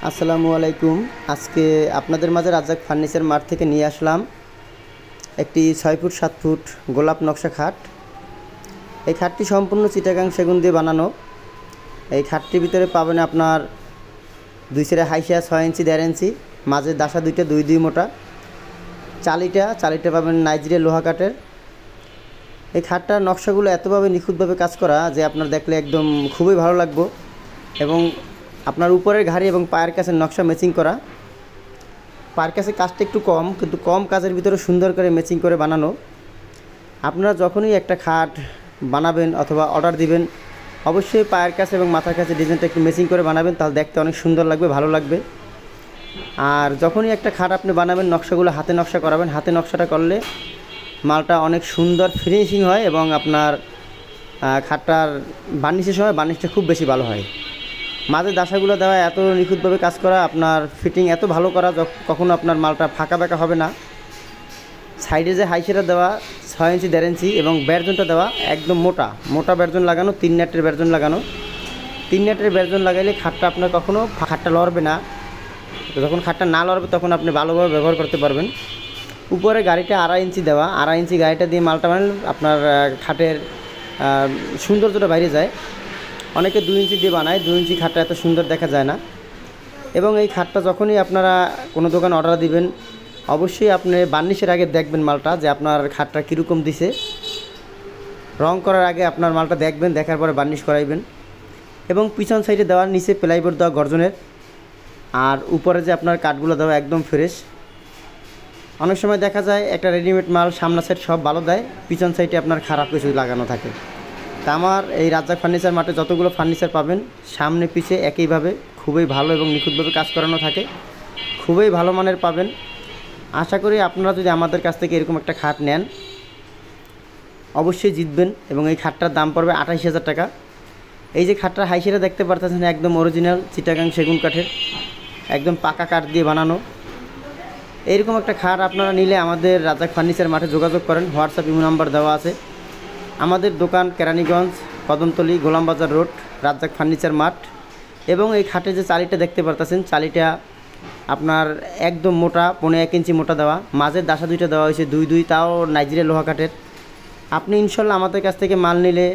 আসসালামু আলাইকুম। আজকে আপনাদের মাঝে রাজ্জাক ফার্নিচার মার্ট থেকে নিয়ে আসলাম একটি 6 ফুট 7 ফুট গোলাপ নকশা খাট। এই খাটটি সম্পূর্ণ চিটাগাং সেগুন দিয়ে বানানো। এই খাটটির ভিতরে পাবেন আপনার 2 সেরা হাইসা 6 ইঞ্চি 1.5 ইঞ্চি, মাঝে দাসা দুইটা 2 মোটা, চালিটা পাবেন নাইজেরিয়া লোহা কাঠের। এই খাটটার নকশাগুলো এতভাবে নিখুঁতভাবে কাজ করা যে আপনার দেখলে একদম খুবই ভালো লাগবে। এবং আপনার উপরের ঘাড়ি এবং পায়ের কাছে নকশা ম্যাচিং করা। পায়ের কাছে কাজটা একটু কম, কিন্তু কম কাজের ভিতরে সুন্দর করে ম্যাচিং করে বানানো। আপনারা যখনই একটা খাট বানাবেন অথবা অর্ডার দিবেন, অবশ্যই পায়ের কাছে এবং মাথার কাছে ডিজাইনটা একটু ম্যাচিং করে বানাবেন, তাহলে দেখতে অনেক সুন্দর লাগবে, ভালো লাগবে। আর যখনই একটা খাট আপনি বানাবেন, নকশাগুলো হাতে নকশা করাবেন। হাতে নকশাটা করলে মালটা অনেক সুন্দর ফিনিশিং হয় এবং আপনার খাটটার বার্নিশের সময় বার্নিশটা খুব বেশি ভালো হয়। মাঝে দাসাগুলো দেওয়া এত নিখুঁতভাবে কাজ করা, আপনার ফিটিং এত ভালো করা, কখনো আপনার মালটা ফাঁকা বেঁকা হবে না। সাইডে যে হাইসেটা দেওয়া 6 ইঞ্চি 1.5 ইঞ্চি এবং ব্যারজনটা দেওয়া একদম মোটা ব্যারজন লাগানো, 3 নেটের ব্যারজন লাগানো। 3 নেটের ব্যারজন লাগাইলে খাটটা আপনার কখনো খাটটা লড়বে না। যখন খাটটা না লড়বে তখন আপনি ভালোভাবে ব্যবহার করতে পারবেন। উপরে গাড়িটা 2.5 ইঞ্চি দেওয়া, 2.5 ইঞ্চি গাড়িটা দিয়ে মালটা বানালে আপনার খাটের সৌন্দর্যটা বাইরে যায়। অনেকে 2 ইঞ্চি দিয়ে বানায়, 2 ইঞ্চি খাটটা এত সুন্দর দেখা যায় না। এবং এই খাটটা যখনই আপনারা কোনো দোকানে অর্ডার দিবেন, অবশ্যই আপনি বার্নিশের আগে দেখবেন মালটা যে আপনার খাটটা কীরকম দিছে। রং করার আগে আপনার মালটা দেখবেন, দেখার পরে বার্নিশ করাইবেন। এবং পিছন সাইডে দেওয়ার নিচে প্লাইবোর্ড দেওয়া গর্জনের, আর উপরে যে আপনার কাঠগুলো দেওয়া একদম ফ্রেশ। অনেক সময় দেখা যায় একটা রেডিমেড মাল সামনা সাইড সব ভালো দেয়, পিছন সাইডে আপনার খারাপ কিছু লাগানো থাকে। তা আমার এই রাজ্জাক ফার্নিচার মার্টে যতগুলো ফার্নিচার পাবেন, সামনে পিছে একইভাবে খুবই ভালো এবং নিখুঁতভাবে কাজ করানো থাকে, খুবই ভালো মানের পাবেন। আশা করি আপনারা যদি আমাদের কাছ থেকে এরকম একটা খাট নেন, অবশ্যই জিতবেন। এবং এই খাটটার দাম পড়বে 28,000 টাকা। এই যে খাটটার হাইসেটা দেখতে পারতেছেন, একদম অরিজিনাল চিটাগাং সেগুন কাঠের, একদম পাকা কাঠ দিয়ে বানানো। এইরকম একটা খাট আপনারা নিলে আমাদের রাজ্জাক ফার্নিচার মার্টে যোগাযোগ করেন। হোয়াটসঅ্যাপ ইমো নাম্বার দেওয়া আছে। আমাদের দোকান Keraniganj, Kadamtali, Golambazar road, Razzak furniture mart. এবং এই খাটের যে চালিটা দেখতে পারতেছেন, চালিটা আপনার একদম মোটা, 1.5 ইঞ্চি মোটা দেওয়া, মাঝের দাসা দুইটা দেওয়া হয়েছে 2, তাও নাইজেরিয়া লোহা কাঠের। আপনি ইনশাল্লাহ আমাদের কাছ থেকে মাল নিলে